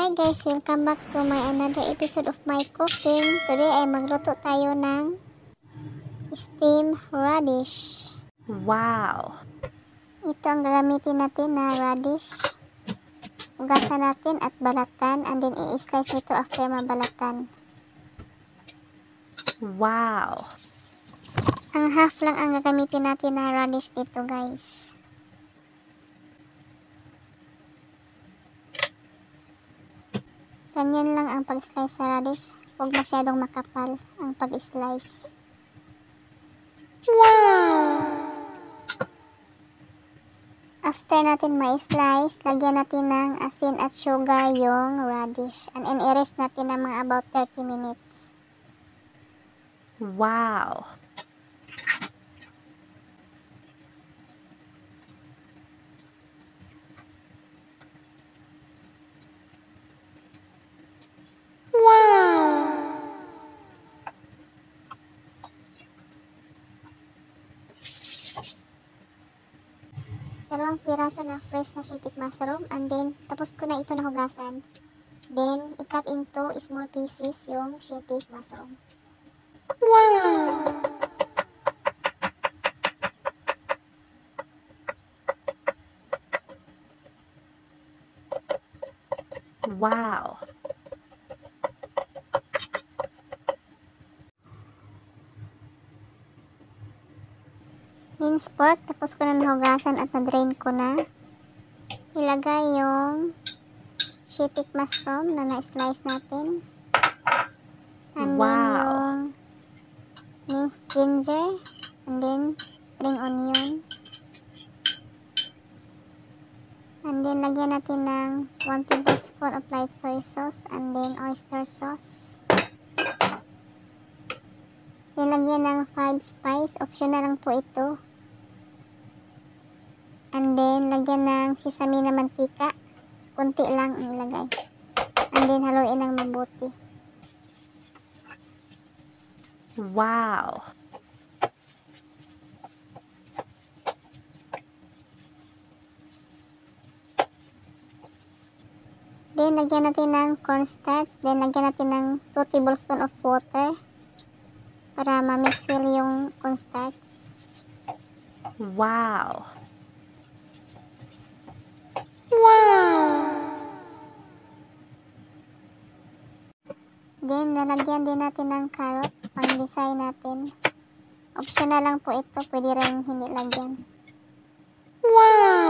Hi guys, welcome back to my another episode of my cooking. Today ay magluto tayo ng steamed radish. Wow! Ito ang gagamitin natin na radish. Ugasan natin at balatan and then i-slice nito after mabalatan. Wow! Ang half lang ang gagamitin natin na radish dito guys. Ganyan lang ang pag-slice sa radish. Huwag masyadong makapal ang pag-slice. Wow! After natin ma-slice, lagyan natin ng asin at sugar yung radish. And i-rest natin ng mga about 30 minutes. Wow! Dalawang piraso na fresh na shiitake mushroom and then tapos ko na ito nahugasan. Then i-cut into small pieces yung shiitake mushroom. Wow! Wow! Minced pork, tapos ko na nahugasan at na-drain ko na. Ilagay yung shiitake mushroom na na-slice natin. And then yung minced ginger. And then spring onion. And then lagyan natin ng 1 tablespoon of light soy sauce and then oyster sauce. Then lagyan ng 5 spice, optional lang po ito. And then lagyan ng sesame na mantika, kunti lang ang ilagay. And then haluin ng mabuti. Wow! Then lagyan natin ng cornstarch, then lagyan natin ng 2 tablespoon of water para ma-mix well yung cornstarch. Wow! Then, lalagyan din natin ng carrot, pang-design natin. Optional lang po ito, pwede rin hindi lagyan. Wow!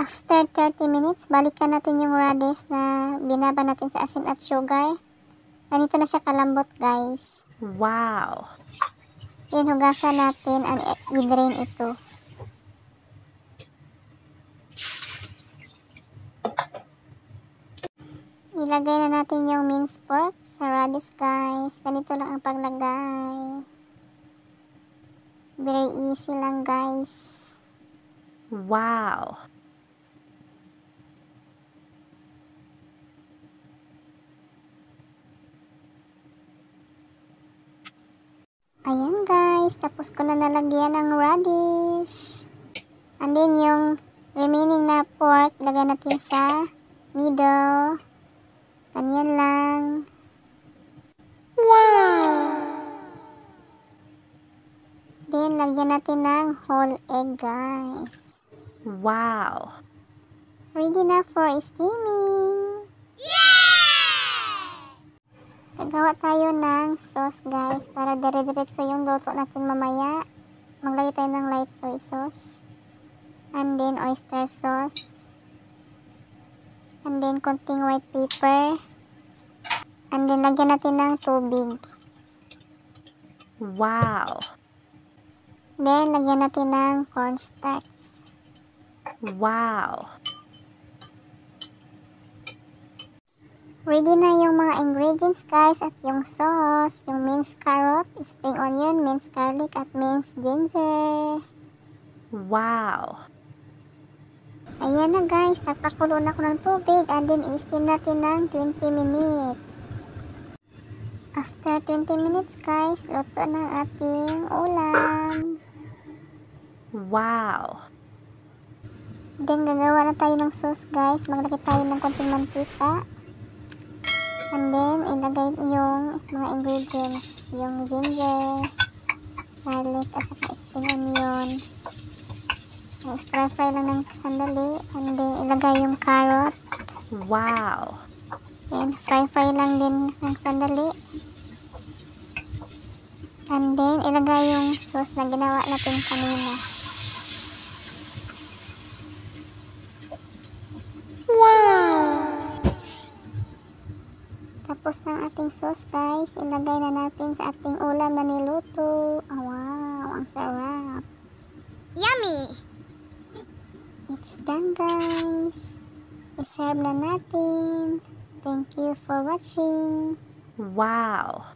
After 30 minutes, balikan natin yung radish na binaba natin sa asin at sugar. Ganito na siya kalambot, guys. Wow! Then, hugasan natin and i-drain ito. Ilagay na natin yung minced pork sa radish guys. Ganito lang ang paglagay. Very easy lang guys. Wow! Ayan guys, tapos ko na nalagyan ng radish. And then yung remaining na pork, ilagay natin sa middle. Ganyan lang. Wow! Then, lagyan natin ng whole egg, guys. Wow! Ready na for steaming. Yeah! Gagawa tayo ng sauce, guys. Para dire-diretso yung luto natin mamaya. Maglagay tayo ng light soy sauce. And then, oyster sauce. And then, konting white pepper. And then, lagyan natin ng tubig. Wow! Then, lagyan natin ng cornstarch. Wow! Ready na yung mga ingredients, guys. At yung sauce, yung minced carrot, spring onion, minced garlic, at minced ginger. Wow! Ayan na guys, nagpakulo na ako ng tubig and then i-steam natin ng 20 minutes. After 20 minutes guys, luto ng ating ulam. Wow! Then, gagawa na tayo ng sauce, guys. Maglagay tayo ng konting mantika. And then, ilagay yung mga ingredients. Yung ginger, garlic, at saka spring onion. Fry lang ng sandali. And then, ilagay yung carrot. Wow. Then, fry lang din ng sandali. And then, ilagay yung sauce na ginawa natin kanina. Tapos ng ating sauce, guys, ilagay na natin sa ating ulam na niluto. Oh, wow, ang sarap. Yummy! It's done, guys. I-serve na natin. Thank you for watching. Wow.